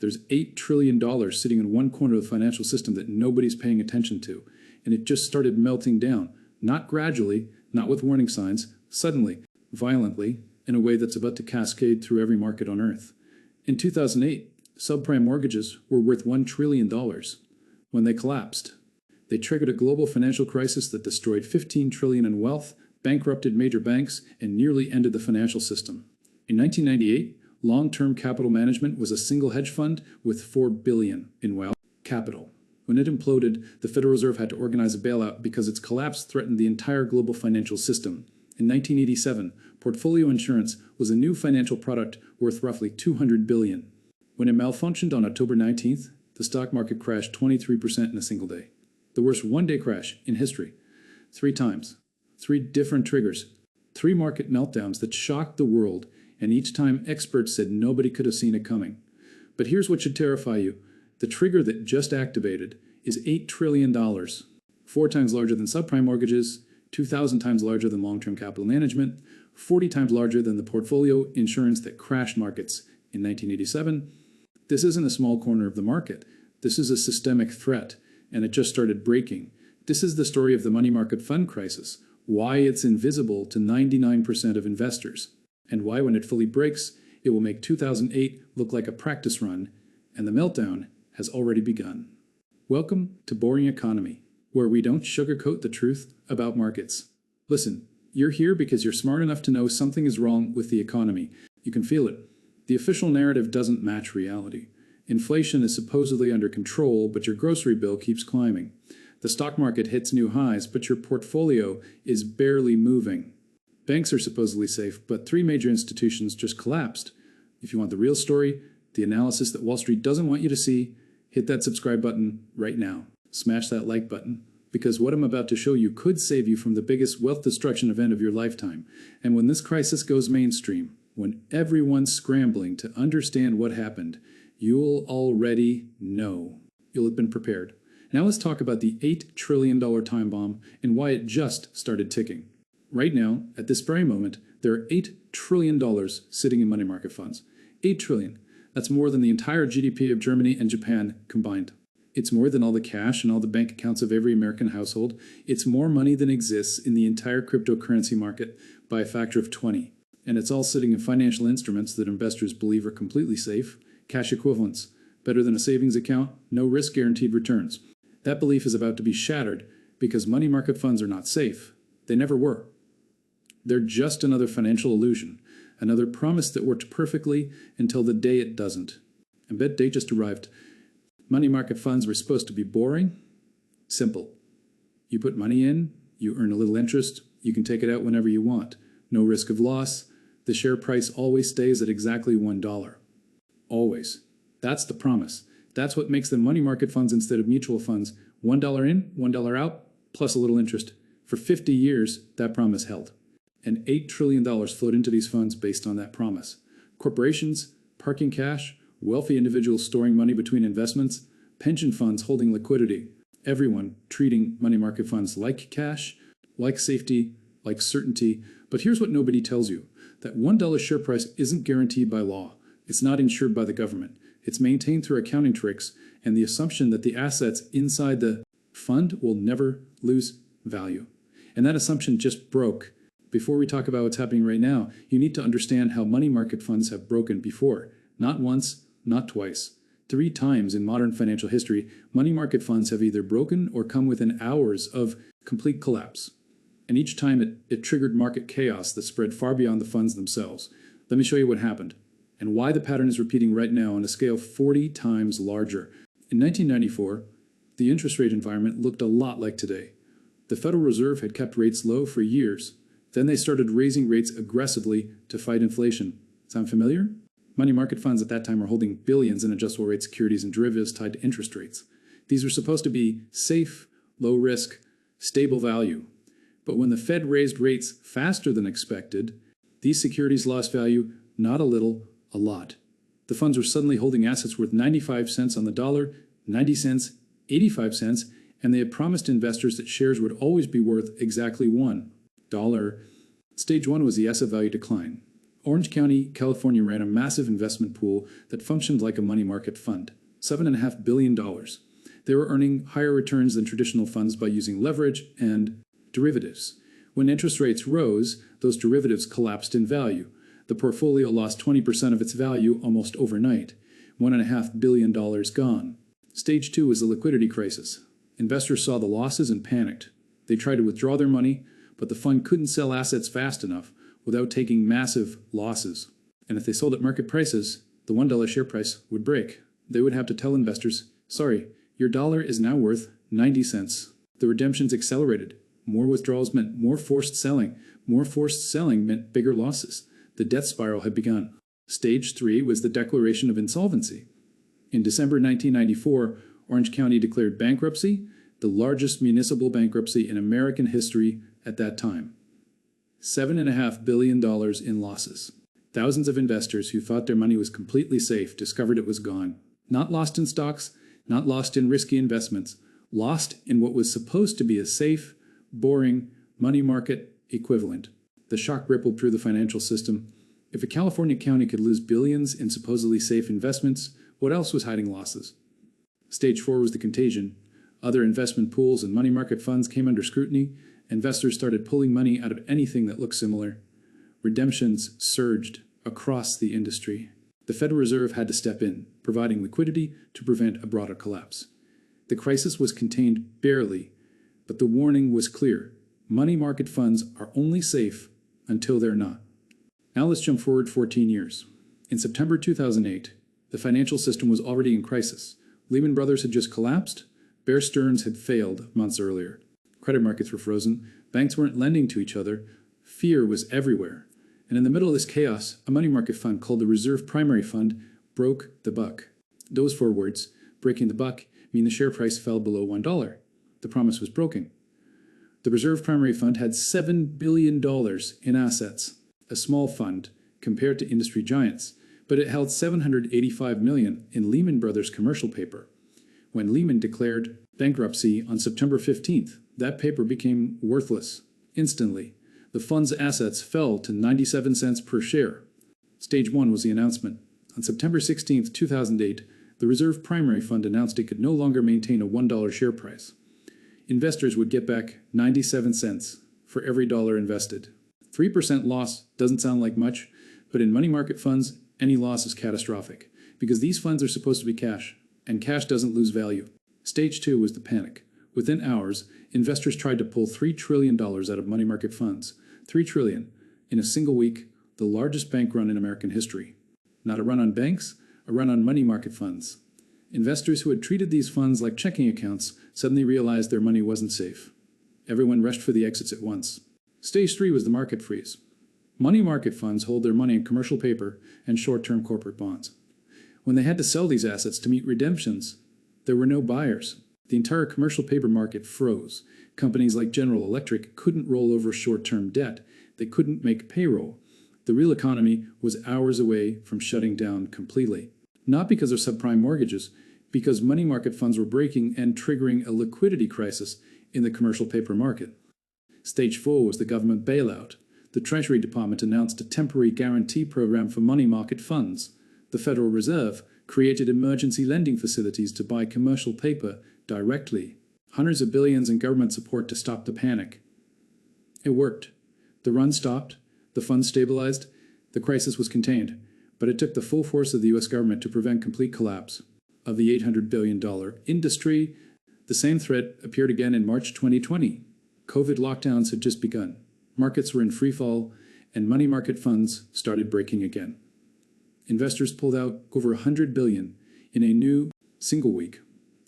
There's $8 trillion sitting in one corner of the financial system that nobody's paying attention to. And it just started melting down. Not gradually, not with warning signs, suddenly, violently, in a way that's about to cascade through every market on Earth. In 2008, subprime mortgages were worth $1 trillion. When they collapsed, they triggered a global financial crisis that destroyed $15 trillion in wealth, bankrupted major banks, and nearly ended the financial system. In 1998, long-term capital management was a single hedge fund with $4 billion in wealth capital. When it imploded, the Federal Reserve had to organize a bailout because its collapse threatened the entire global financial system. In 1987, portfolio insurance was a new financial product worth roughly $200 billion. When it malfunctioned on October 19th, the stock market crashed 23% in a single day. The worst one-day crash in history. 3 times. 3 different triggers. 3 market meltdowns that shocked the world, and each time experts said nobody could have seen it coming. But here's what should terrify you. The trigger that just activated is $8 trillion, 4 times larger than subprime mortgages, 2,000 times larger than long-term capital management, 40 times larger than the portfolio insurance that crashed markets in 1987. This isn't a small corner of the market. This is a systemic threat, and it just started breaking. This is the story of the money market fund crisis, why it's invisible to 99% of investors, and why when it fully breaks, it will make 2008 look like a practice run, and the meltdown has already begun. Welcome to Boring Economy, where we don't sugarcoat the truth about markets. Listen, you're here because you're smart enough to know something is wrong with the economy. You can feel it. The official narrative doesn't match reality. Inflation is supposedly under control, but your grocery bill keeps climbing. The stock market hits new highs, but your portfolio is barely moving. Banks are supposedly safe, but 3 major institutions just collapsed. If you want the real story, the analysis that Wall Street doesn't want you to see, hit that subscribe button right now. Smash that like button, because what I'm about to show you could save you from the biggest wealth destruction event of your lifetime. And when this crisis goes mainstream, when everyone's scrambling to understand what happened, you'll already know. You'll have been prepared. Now let's talk about the $8 trillion time bomb and why it just started ticking. Right now, at this very moment, there are $8 trillion sitting in money market funds. $8 trillion. That's more than the entire GDP of Germany and Japan combined. It's more than all the cash and all the bank accounts of every American household. It's more money than exists in the entire cryptocurrency market by a factor of 20. And it's all sitting in financial instruments that investors believe are completely safe. Cash equivalents. Better than a savings account, no risk guaranteed returns. That belief is about to be shattered because money market funds are not safe. They never were. They're just another financial illusion. Another promise that worked perfectly until the day it doesn't. And that day just arrived. Money market funds were supposed to be boring. Simple. You put money in, you earn a little interest, you can take it out whenever you want. No risk of loss. The share price always stays at exactly $1. Always. That's the promise. That's what makes them money market funds instead of mutual funds. $1 in, $1 out, plus a little interest. For 50 years, that promise held. And $8 trillion flowed into these funds based on that promise. Corporations, parking cash, wealthy individuals storing money between investments, pension funds holding liquidity, everyone treating money market funds like cash, like safety, like certainty. But here's what nobody tells you. That $1 share price isn't guaranteed by law. It's not insured by the government. It's maintained through accounting tricks and the assumption that the assets inside the fund will never lose value. And that assumption just broke. Before we talk about what's happening right now, you need to understand how money market funds have broken before. Not once, not twice. 3 times in modern financial history, money market funds have either broken or come within hours of complete collapse. And each time it triggered market chaos that spread far beyond the funds themselves. Let me show you what happened, and why the pattern is repeating right now on a scale 40 times larger. In 1994, the interest rate environment looked a lot like today. The Federal Reserve had kept rates low for years. Then they started raising rates aggressively to fight inflation. Sound familiar? Money market funds at that time were holding billions in adjustable rate securities and derivatives tied to interest rates. These were supposed to be safe, low risk, stable value. But when the Fed raised rates faster than expected, these securities lost value not a little, a lot. The funds were suddenly holding assets worth 95 cents on the dollar, 90 cents, 85 cents, and they had promised investors that shares would always be worth exactly $1. Stage 1 was the asset value decline. Orange County, California ran a massive investment pool that functioned like a money market fund, $7.5 billion. They were earning higher returns than traditional funds by using leverage and derivatives. When interest rates rose, those derivatives collapsed in value. The portfolio lost 20% of its value almost overnight. $1.5 billion gone. Stage 2 was the liquidity crisis. Investors saw the losses and panicked. They tried to withdraw their money, but the fund couldn't sell assets fast enough without taking massive losses. And if they sold at market prices, the $1 share price would break. They would have to tell investors, sorry, your dollar is now worth 90 cents. The redemptions accelerated. More withdrawals meant more forced selling. More forced selling meant bigger losses. The death spiral had begun. Stage 3 was the declaration of insolvency. In December 1994, Orange County declared bankruptcy, the largest municipal bankruptcy in American history at that time. $7.5 billion in losses. Thousands of investors who thought their money was completely safe discovered it was gone. Not lost in stocks, not lost in risky investments, lost in what was supposed to be a safe, boring, money market equivalent. The shock rippled through the financial system. If a California county could lose billions in supposedly safe investments, what else was hiding losses? Stage 4 was the contagion. Other investment pools and money market funds came under scrutiny. Investors started pulling money out of anything that looked similar. Redemptions surged across the industry. The Federal Reserve had to step in, providing liquidity to prevent a broader collapse. The crisis was contained barely, but the warning was clear. Money market funds are only safe until they're not. Now let's jump forward 14 years. In September 2008, the financial system was already in crisis. Lehman Brothers had just collapsed. Bear Stearns had failed months earlier. Credit markets were frozen. Banks weren't lending to each other. Fear was everywhere. And in the middle of this chaos, a money market fund called the Reserve Primary Fund broke the buck. Those 4 words, breaking the buck, mean the share price fell below $1. The promise was broken. The Reserve Primary Fund had $7 billion in assets, a small fund compared to industry giants, but it held $785 million in Lehman Brothers commercial paper. When Lehman declared bankruptcy on September 15th, that paper became worthless instantly. The fund's assets fell to 97 cents per share. Stage 1 was the announcement. On September 16, 2008, the Reserve Primary Fund announced it could no longer maintain a $1 share price. Investors would get back 97 cents for every dollar invested. 3% loss doesn't sound like much, but in money market funds, any loss is catastrophic, because these funds are supposed to be cash, and cash doesn't lose value. Stage 2 was the panic. Within hours, investors tried to pull $3 trillion out of money market funds. $3 trillion in a single week, the largest bank run in American history. Not a run on banks, a run on money market funds. Investors who had treated these funds like checking accounts suddenly realized their money wasn't safe. Everyone rushed for the exits at once. Stage 3 was the market freeze. Money market funds hold their money in commercial paper and short-term corporate bonds. When they had to sell these assets to meet redemptions, there were no buyers. The entire commercial paper market froze. Companies like General Electric couldn't roll over short-term debt. They couldn't make payroll. The real economy was hours away from shutting down completely. Not because of subprime mortgages, because money market funds were breaking and triggering a liquidity crisis in the commercial paper market. Stage 4 was the government bailout. The Treasury Department announced a temporary guarantee program for money market funds. The Federal Reserve created emergency lending facilities to buy commercial paper directly. Hundreds of billions in government support to stop the panic. It worked. The run stopped, the funds stabilized, the crisis was contained, but it took the full force of the U.S. government to prevent complete collapse of the $800 billion industry. The same threat appeared again in March 2020. COVID lockdowns had just begun. Markets were in free fall, and money market funds started breaking again. Investors pulled out over $100 billion in a new single week.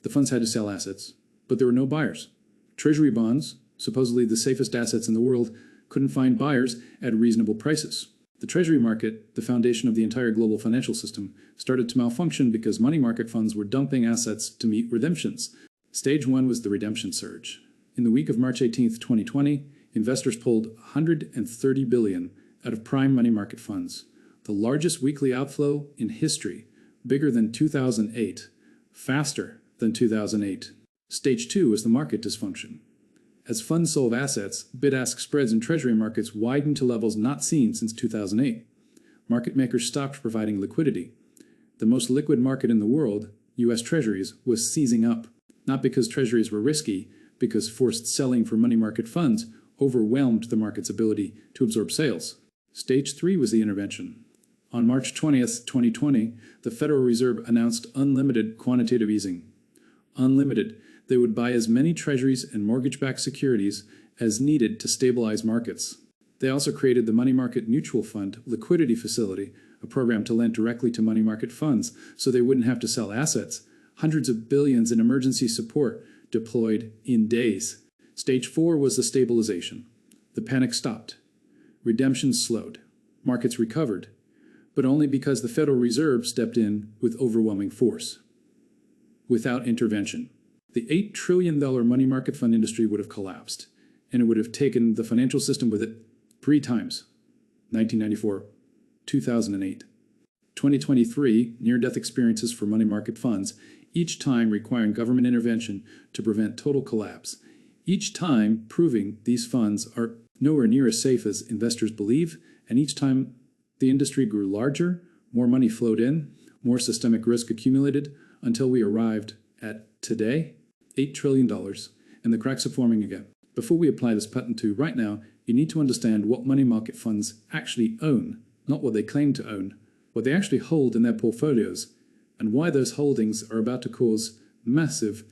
The funds had to sell assets, but there were no buyers. Treasury bonds, supposedly the safest assets in the world, couldn't find buyers at reasonable prices. The Treasury market, the foundation of the entire global financial system, started to malfunction because money market funds were dumping assets to meet redemptions. Stage 1 was the redemption surge. In the week of March 18, 2020, investors pulled $130 billion out of prime money market funds, the largest weekly outflow in history, bigger than 2008, faster than 2008. Stage 2 is the market dysfunction. As funds sold assets, bid-ask spreads in treasury markets widened to levels not seen since 2008. market makers stopped providing liquidity. The most liquid market in the world, U.S. Treasuries, was seizing up, not because Treasuries were risky, because forced selling for money market funds overwhelmed the market's ability to absorb sales. Stage 3 was the intervention. On March 20th, 2020, the Federal Reserve announced unlimited quantitative easing. Unlimited. They would buy as many treasuries and mortgage-backed securities as needed to stabilize markets. They also created the Money Market Mutual Fund Liquidity Facility, a program to lend directly to money market funds so they wouldn't have to sell assets. Hundreds of billions in emergency support deployed in days. Stage 4 was the stabilization. The panic stopped. Redemptions slowed. Markets recovered, but only because the Federal Reserve stepped in with overwhelming force. Without intervention, the $8 trillion money market fund industry would have collapsed, and it would have taken the financial system with it 3 times: 1994, 2008. 2023, near-death experiences for money market funds, each time requiring government intervention to prevent total collapse, each time proving these funds are nowhere near as safe as investors believe, and each time the industry grew larger, more money flowed in, more systemic risk accumulated, until we arrived at today, $8 trillion, and the cracks are forming again. Before we apply this pattern to right now, you need to understand what money market funds actually own, not what they claim to own, what they actually hold in their portfolios, and why those holdings are about to cause massive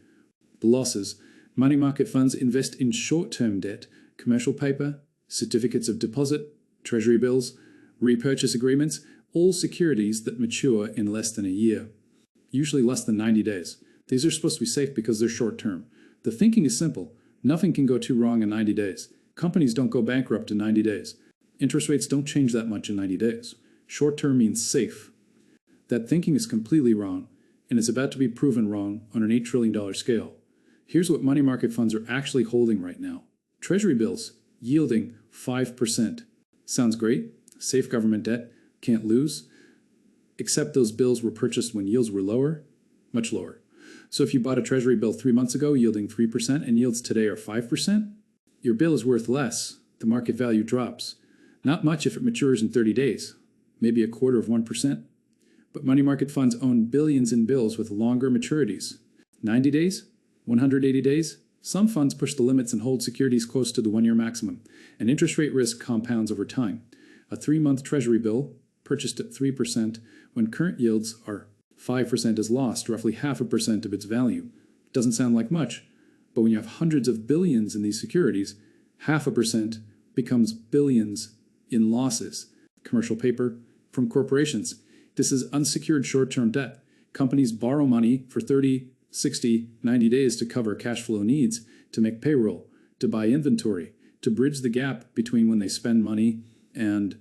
losses. Money market funds invest in short-term debt, commercial paper, certificates of deposit, treasury bills, repurchase agreements, all securities that mature in less than a year, usually less than 90 days. These are supposed to be safe because they're short-term. The thinking is simple. Nothing can go too wrong in 90 days. Companies don't go bankrupt in 90 days. Interest rates don't change that much in 90 days. Short-term means safe. That thinking is completely wrong, and it's about to be proven wrong on an $8 trillion scale. Here's what money market funds are actually holding right now. Treasury bills, yielding 5%. Sounds great. Safe government debt, can't lose. Except those bills were purchased when yields were lower, much lower. So if you bought a treasury bill 3 months ago yielding 3% and yields today are 5%, your bill is worth less. The market value drops. Not much if it matures in 30 days, maybe 1/4%. But money market funds own billions in bills with longer maturities. 90 days? 180 days? Some funds push the limits and hold securities close to the 1-year maximum, and interest rate risk compounds over time. A 3-month treasury bill, purchased at 3% when current yields are 5%, has lost roughly 0.5% of its value. Doesn't sound like much, but when you have hundreds of billions in these securities, 0.5% becomes billions in losses. Commercial paper from corporations. This is unsecured short-term debt. Companies borrow money for 30, 60, 90 days to cover cash flow needs, to make payroll, to buy inventory, to bridge the gap between when they spend money and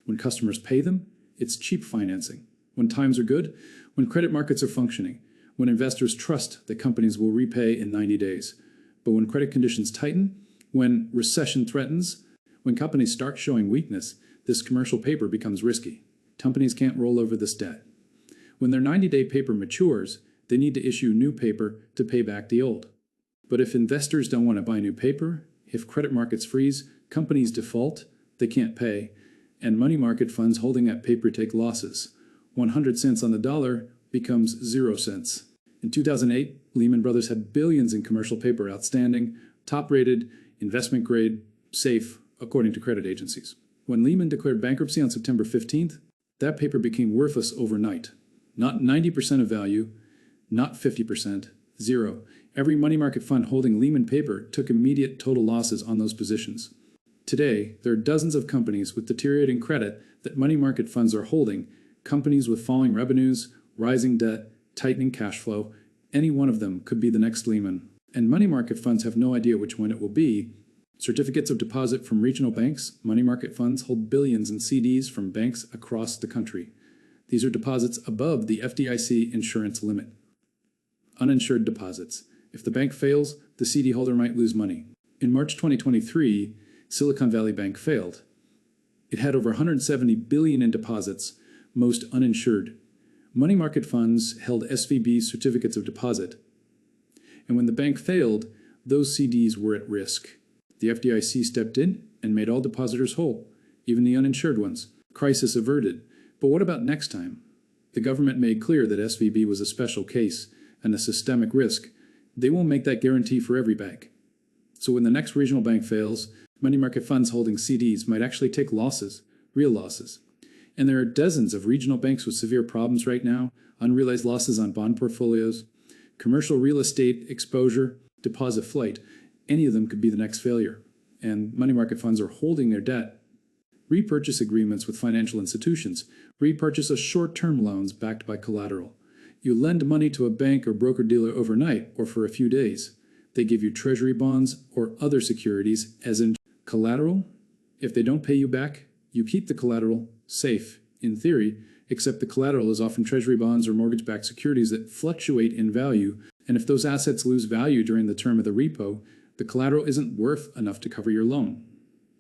when customers pay them. It's cheap financing. When times are good, when credit markets are functioning, when investors trust that companies will repay in 90 days. But when credit conditions tighten, when recession threatens, when companies start showing weakness, this commercial paper becomes risky. Companies can't roll over this debt. When their 90-day paper matures, they need to issue new paper to pay back the old. But if investors don't want to buy new paper, if credit markets freeze, companies default, they can't pay, and money market funds holding that paper take losses. 100 cents on the dollar becomes 0 cents. In 2008, Lehman Brothers had billions in commercial paper outstanding, top-rated, investment-grade, safe, according to credit agencies. When Lehman declared bankruptcy on September 15th, that paper became worthless overnight. Not 90% of value, not 50%, 0. Every money market fund holding Lehman paper took immediate total losses on those positions. Today, there are dozens of companies with deteriorating credit that money market funds are holding, companies with falling revenues, rising debt, tightening cash flow. Any one of them could be the next Lehman. And money market funds have no idea which one it will be. Certificates of deposit from regional banks, money market funds hold billions in CDs from banks across the country. These are deposits above the FDIC insurance limit. Uninsured deposits. If the bank fails, the CD holder might lose money. In March 2023, Silicon Valley Bank failed. It had over $170 billion in deposits, most uninsured. Money market funds held SVB certificates of deposit. And when the bank failed, those CDs were at risk. The FDIC stepped in and made all depositors whole, even the uninsured ones. Crisis averted. But what about next time? The government made clear that SVB was a special case and a systemic risk. They won't make that guarantee for every bank. So when the next regional bank fails, money market funds holding CDs might actually take losses, real losses. And there are dozens of regional banks with severe problems right now, unrealized losses on bond portfolios, commercial real estate exposure, deposit flight. Any of them could be the next failure. And money market funds are holding their debt. Repurchase agreements with financial institutions. Repurchase of short-term loans backed by collateral. You lend money to a bank or broker-dealer overnight or for a few days. They give you treasury bonds or other securities as in collateral. If they don't pay you back, you keep the collateral safe, in theory, except the collateral is often treasury bonds or mortgage-backed securities that fluctuate in value, and if those assets lose value during the term of the repo, the collateral isn't worth enough to cover your loan.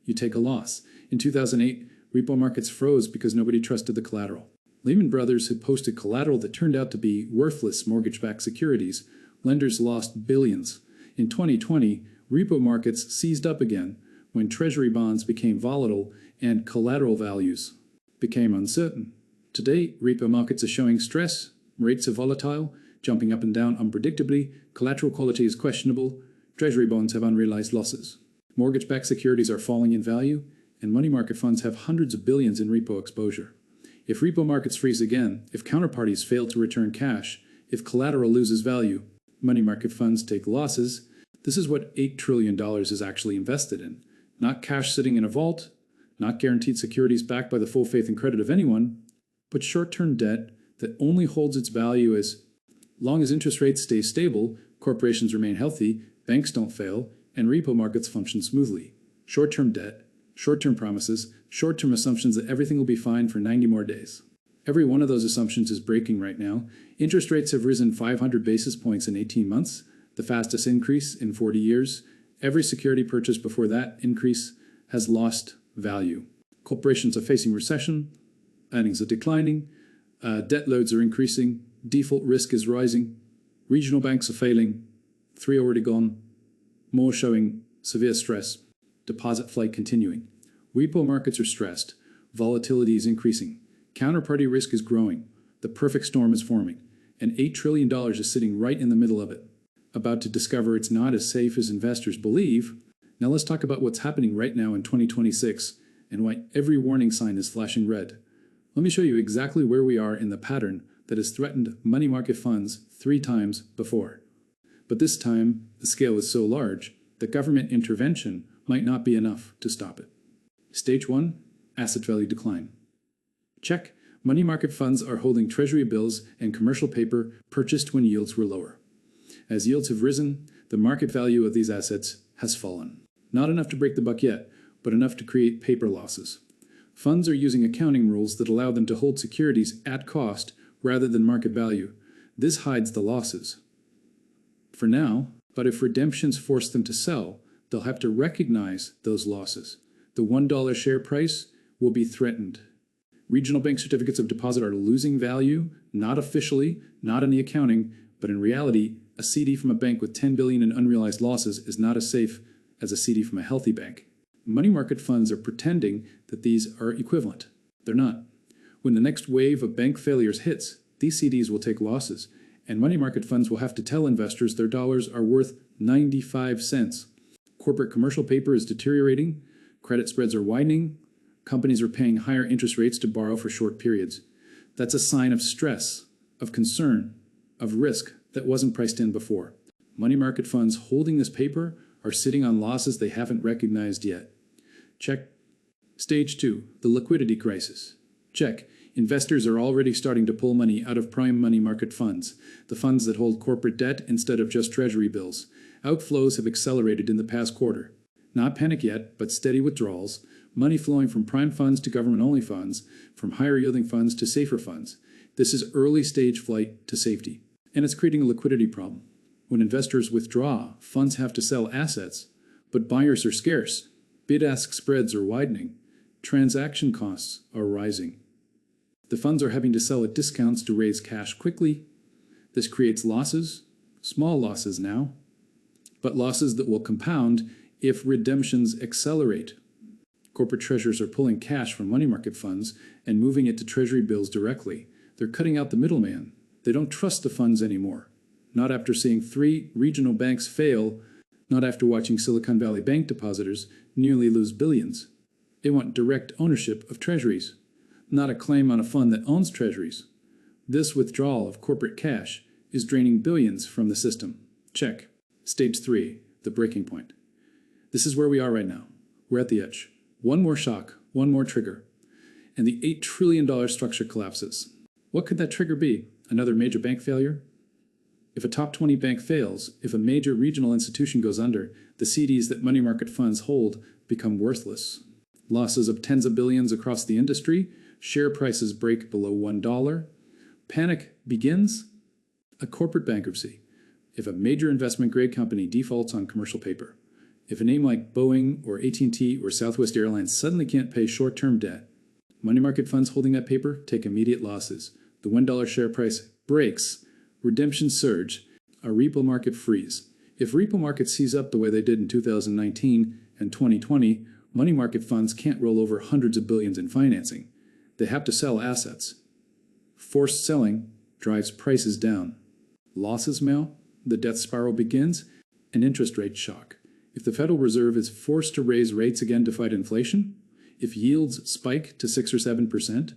You take a loss. In 2008, repo markets froze because nobody trusted the collateral. Lehman Brothers had posted collateral that turned out to be worthless mortgage-backed securities. Lenders lost billions. In 2020, repo markets seized up again when treasury bonds became volatile and collateral values became uncertain. Today, repo markets are showing stress, rates are volatile, jumping up and down unpredictably, collateral quality is questionable, treasury bonds have unrealized losses. Mortgage-backed securities are falling in value, and money market funds have hundreds of billions in repo exposure. If repo markets freeze again, if counterparties fail to return cash, if collateral loses value, money market funds take losses. This is what $8 trillion is actually invested in. Not cash sitting in a vault, not guaranteed securities backed by the full faith and credit of anyone, but short-term debt that only holds its value as long as interest rates stay stable, corporations remain healthy, banks don't fail, and repo markets function smoothly. Short-term debt, short-term promises, short-term assumptions that everything will be fine for 90 more days. Every one of those assumptions is breaking right now. Interest rates have risen 500 basis points in 18 months, the fastest increase in 40 years. Every security purchase before that increase has lost value. Corporations are facing recession, earnings are declining, debt loads are increasing, default risk is rising, regional banks are failing, 3 already gone, more showing severe stress, deposit flight continuing. Repo markets are stressed, volatility is increasing, counterparty risk is growing, the perfect storm is forming, and $8 trillion is sitting right in the middle of it, about to discover it's not as safe as investors believe. Now let's talk about what's happening right now in 2026 and why every warning sign is flashing red. Let me show you exactly where we are in the pattern that has threatened money market funds 3 times before. But this time, the scale is so large that government intervention might not be enough to stop it. Stage 1, asset value decline. Check. Money market funds are holding treasury bills and commercial paper purchased when yields were lower. As yields have risen, the market value of these assets has fallen. Not enough to break the buck yet, but enough to create paper losses. Funds are using accounting rules that allow them to hold securities at cost rather than market value. This hides the losses for now, but if redemptions force them to sell, they'll have to recognize those losses. The $1 share price will be threatened. Regional bank certificates of deposit are losing value, not officially, not in the accounting, but in reality, a CD from a bank with $10 billion in unrealized losses is not as safe as a CD from a healthy bank. Money market funds are pretending that these are equivalent. They're not. When the next wave of bank failures hits, these CDs will take losses, and money market funds will have to tell investors their dollars are worth 95 cents. Corporate commercial paper is deteriorating, credit spreads are widening, companies are paying higher interest rates to borrow for short periods. That's a sign of stress, of concern, of risk that wasn't priced in before. Money market funds holding this paper are sitting on losses they haven't recognized yet. Check. Stage 2, the liquidity crisis. Check. Investors are already starting to pull money out of prime money market funds, the funds that hold corporate debt instead of just treasury bills. Outflows have accelerated in the past quarter. Not panic yet, but steady withdrawals, money flowing from prime funds to government-only funds, from higher-yielding funds to safer funds. This is early-stage flight to safety, and it's creating a liquidity problem. When investors withdraw, funds have to sell assets, but buyers are scarce. Bid-ask spreads are widening. Transaction costs are rising. The funds are having to sell at discounts to raise cash quickly. This creates losses, small losses now, but losses that will compound if redemptions accelerate. Corporate treasurers are pulling cash from money market funds and moving it to treasury bills directly. They're cutting out the middleman. They don't trust the funds anymore. Not after seeing 3 regional banks fail, not after watching Silicon Valley Bank depositors nearly lose billions. They want direct ownership of treasuries, not a claim on a fund that owns treasuries. This withdrawal of corporate cash is draining billions from the system. Check. Stage 3, the breaking point. This is where we are right now. We're at the edge. One more shock, one more trigger, and the $8 trillion structure collapses. What could that trigger be? Another major bank failure? If a top 20 bank fails, if a major regional institution goes under, the CDs that money market funds hold become worthless. Losses of tens of billions across the industry, share prices break below $1. Panic begins? A corporate bankruptcy. If a major investment-grade company defaults on commercial paper. If a name like Boeing or AT&T or Southwest Airlines suddenly can't pay short-term debt, money market funds holding that paper take immediate losses. The $1 share price breaks, redemptions surge, a repo market freeze. If repo markets seize up the way they did in 2019 and 2020, money market funds can't roll over hundreds of billions in financing. They have to sell assets. Forced selling drives prices down. Losses mail, the death spiral begins, an interest rate shock. If the Federal Reserve is forced to raise rates again to fight inflation, if yields spike to 6 or 7%,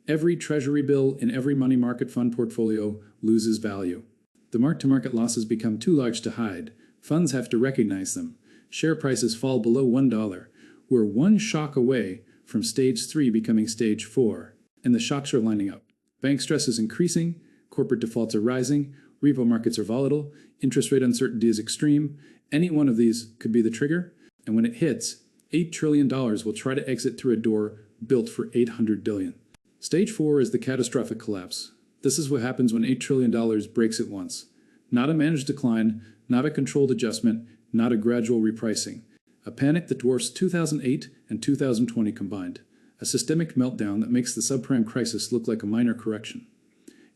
every treasury bill in every money market fund portfolio loses value. The mark-to-market losses become too large to hide. Funds have to recognize them. Share prices fall below $1. We're one shock away from stage 3 becoming stage 4, and the shocks are lining up. Bank stress is increasing, corporate defaults are rising, repo markets are volatile, interest rate uncertainty is extreme. Any one of these could be the trigger, and when it hits, $8 trillion will try to exit through a door built for $800 billion. Stage 4 is the catastrophic collapse. This is what happens when $8 trillion breaks at once. Not a managed decline, not a controlled adjustment, not a gradual repricing. A panic that dwarfs 2008 and 2020 combined. A systemic meltdown that makes the subprime crisis look like a minor correction.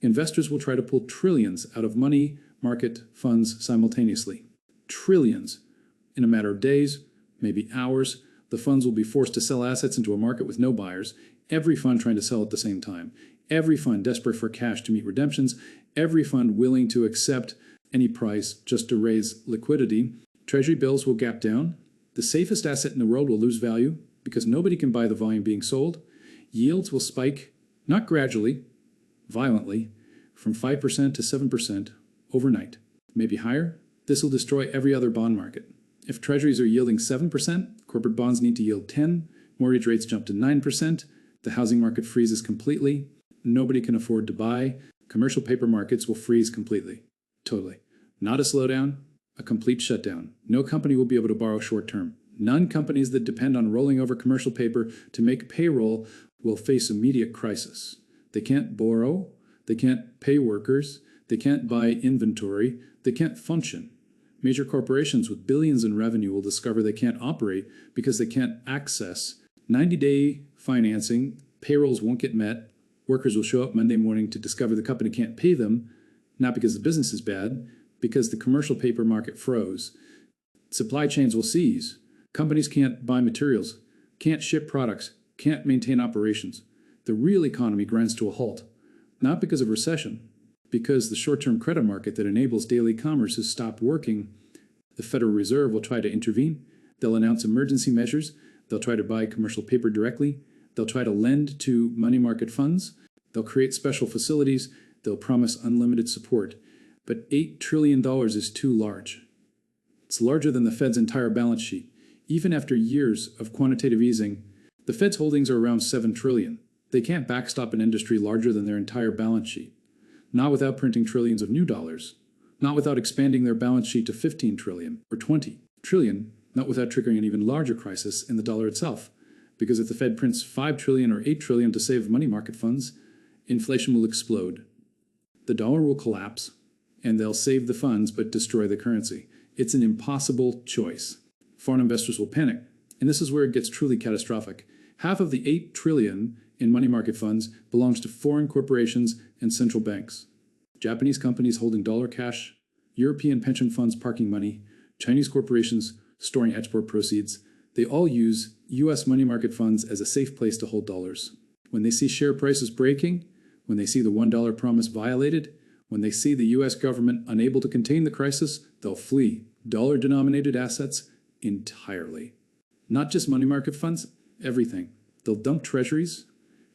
Investors will try to pull trillions out of money market funds simultaneously. Trillions. In a matter of days, maybe hours, the funds will be forced to sell assets into a market with no buyers, every fund trying to sell at the same time, every fund desperate for cash to meet redemptions, every fund willing to accept any price just to raise liquidity. Treasury bills will gap down. The safest asset in the world will lose value because nobody can buy the volume being sold. Yields will spike, not gradually, violently, from 5% to 7% overnight, maybe higher. This will destroy every other bond market. If treasuries are yielding 7%, corporate bonds need to yield 10%, mortgage rates jump to 9%, the housing market freezes completely, nobody can afford to buy, commercial paper markets will freeze completely. Totally. Not a slowdown, a complete shutdown. No company will be able to borrow short term. None companies that depend on rolling over commercial paper to make payroll will face immediate crisis. They can't borrow, they can't pay workers, they can't buy inventory, they can't function. Major corporations with billions in revenue will discover they can't operate because they can't access 90-day financing, payrolls won't get met, workers will show up Monday morning to discover the company can't pay them, not because the business is bad, because the commercial paper market froze. Supply chains will seize. Companies can't buy materials, can't ship products, can't maintain operations. The real economy grinds to a halt, not because of recession, because the short-term credit market that enables daily commerce has stopped working. The Federal Reserve will try to intervene. They'll announce emergency measures. They'll try to buy commercial paper directly. They'll try to lend to money market funds. They'll create special facilities. They'll promise unlimited support. But $8 trillion is too large. It's larger than the Fed's entire balance sheet. Even after years of quantitative easing, the Fed's holdings are around $7 trillion. They can't backstop an industry larger than their entire balance sheet. Not without printing trillions of new dollars. Not without expanding their balance sheet to 15 trillion or 20 trillion. Not without triggering an even larger crisis in the dollar itself. Because if the Fed prints 5 trillion or 8 trillion to save money market funds, inflation will explode. The dollar will collapse, and they'll save the funds but destroy the currency. It's an impossible choice. Foreign investors will panic, and this is where it gets truly catastrophic. Half of the 8 trillion in money market funds belongs to foreign corporations and central banks. Japanese companies holding dollar cash, European pension funds parking money, Chinese corporations storing export proceeds, They all use US money market funds as a safe place to hold dollars. When they see share prices breaking, when they see the $1 promise violated, when they see the US government unable to contain the crisis, they'll flee dollar-denominated assets entirely. Not just money market funds, everything. They'll dump treasuries,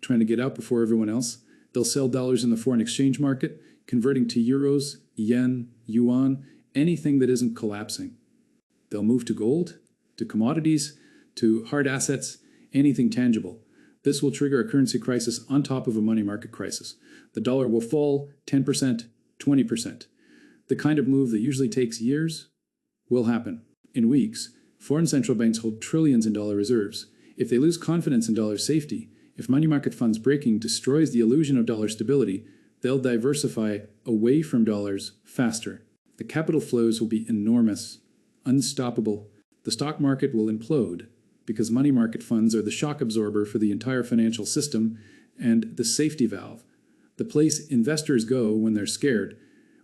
trying to get out before everyone else. They'll sell dollars in the foreign exchange market, converting to euros, yen, yuan, anything that isn't collapsing. They'll move to gold, to commodities, to hard assets, anything tangible. This will trigger a currency crisis on top of a money market crisis. The dollar will fall 10%, 20%. The kind of move that usually takes years will happen in weeks. Foreign central banks hold trillions in dollar reserves. If they lose confidence in dollar safety, if money market funds breaking destroys the illusion of dollar stability, they'll diversify away from dollars faster. The capital flows will be enormous, unstoppable. The stock market will implode because money market funds are the shock absorber for the entire financial system and the safety valve, the place investors go when they're scared.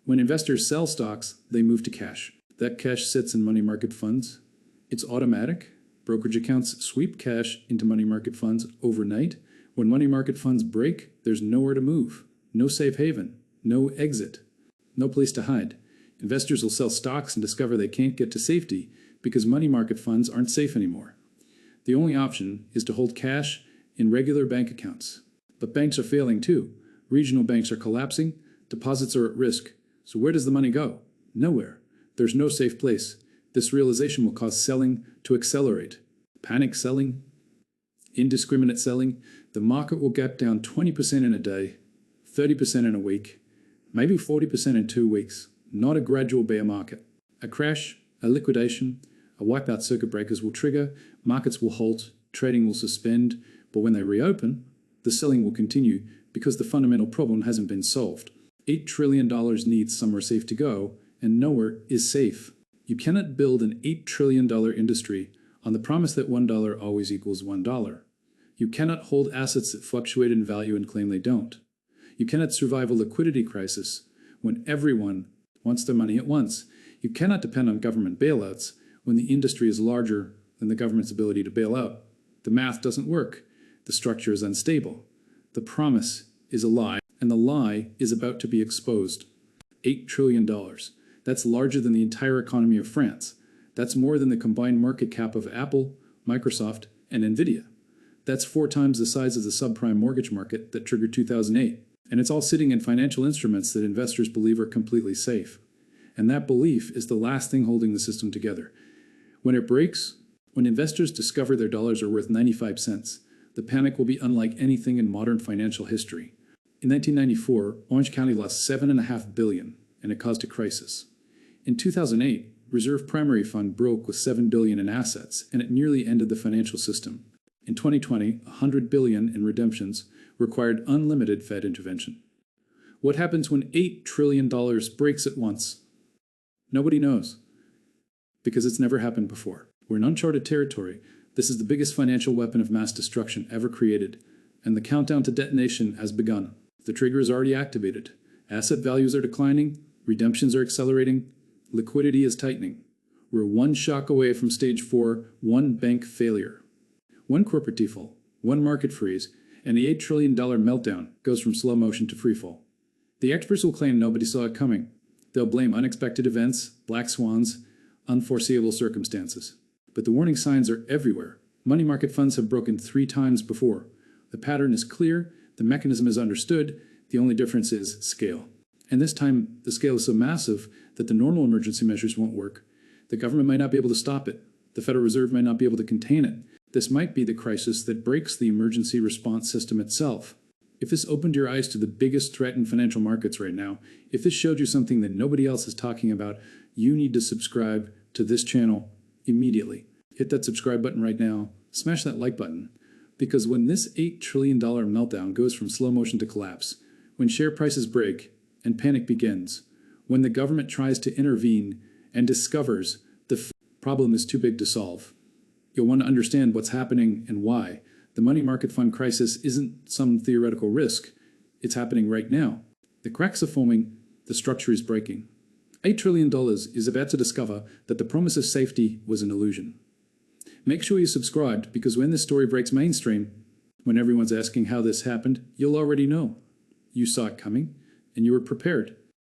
When investors sell stocks, they move to cash. That cash sits in money market funds. It's automatic. Brokerage accounts sweep cash into money market funds overnight. When money market funds break, there's nowhere to move, no safe haven, no exit, no place to hide. Investors will sell stocks and discover they can't get to safety because money market funds aren't safe anymore. The only option is to hold cash in regular bank accounts. But banks are failing too. Regional banks are collapsing. Deposits are at risk. So where does the money go? Nowhere. There's no safe place. This realization will cause selling to accelerate. Panic selling, indiscriminate selling. The market will gap down 20% in a day, 30% in a week, maybe 40% in 2 weeks. Not a gradual bear market. A crash, a liquidation, a wipeout circuit breakers will trigger, markets will halt, trading will suspend, but when they reopen, the selling will continue because the fundamental problem hasn't been solved. $8 trillion needs somewhere safe to go, and nowhere is safe. You cannot build an $8 trillion industry on the promise that $1 always equals $1. You cannot hold assets that fluctuate in value and claim they don't. You cannot survive a liquidity crisis when everyone wants their money at once. You cannot depend on government bailouts when the industry is larger than the government's ability to bail out. The math doesn't work. The structure is unstable. The promise is a lie, and the lie is about to be exposed. $8 trillion. That's larger than the entire economy of France. That's more than the combined market cap of Apple, Microsoft, and Nvidia. That's 4 times the size of the subprime mortgage market that triggered 2008. And it's all sitting in financial instruments that investors believe are completely safe. And that belief is the last thing holding the system together. When it breaks, when investors discover their dollars are worth 95 cents, the panic will be unlike anything in modern financial history. In 1994, Orange County lost $7.5 billion, and it caused a crisis. In 2008, Reserve Primary Fund broke with $7 billion in assets, and it nearly ended the financial system. In 2020, $100 billion in redemptions required unlimited Fed intervention. What happens when $8 trillion breaks at once? Nobody knows, because it's never happened before. We're in uncharted territory. This is the biggest financial weapon of mass destruction ever created, and the countdown to detonation has begun. The trigger is already activated. Asset values are declining, redemptions are accelerating, liquidity is tightening. We're one shock away from stage 4, one bank failure. One corporate default, one market freeze, and the $8 trillion meltdown goes from slow motion to freefall. The experts will claim nobody saw it coming. They'll blame unexpected events, black swans, unforeseeable circumstances. But the warning signs are everywhere. Money market funds have broken 3 times before. The pattern is clear, the mechanism is understood, the only difference is scale. And this time, the scale is so massive that the normal emergency measures won't work. The government might not be able to stop it. The Federal Reserve might not be able to contain it. This might be the crisis that breaks the emergency response system itself. If this opened your eyes to the biggest threat in financial markets right now, if this showed you something that nobody else is talking about, you need to subscribe to this channel immediately. Hit that subscribe button right now. Smash that like button. Because when this $8 trillion meltdown goes from slow motion to collapse, when share prices break and panic begins, when the government tries to intervene and discovers the problem is too big to solve, you'll want to understand what's happening and why. The money market fund crisis isn't some theoretical risk. It's happening right now. The cracks are forming, the structure is breaking. $8 trillion is about to discover that the promise of safety was an illusion. Make sure you subscribed, because when this story breaks mainstream, when everyone's asking how this happened, you'll already know. You saw it coming, and you were prepared.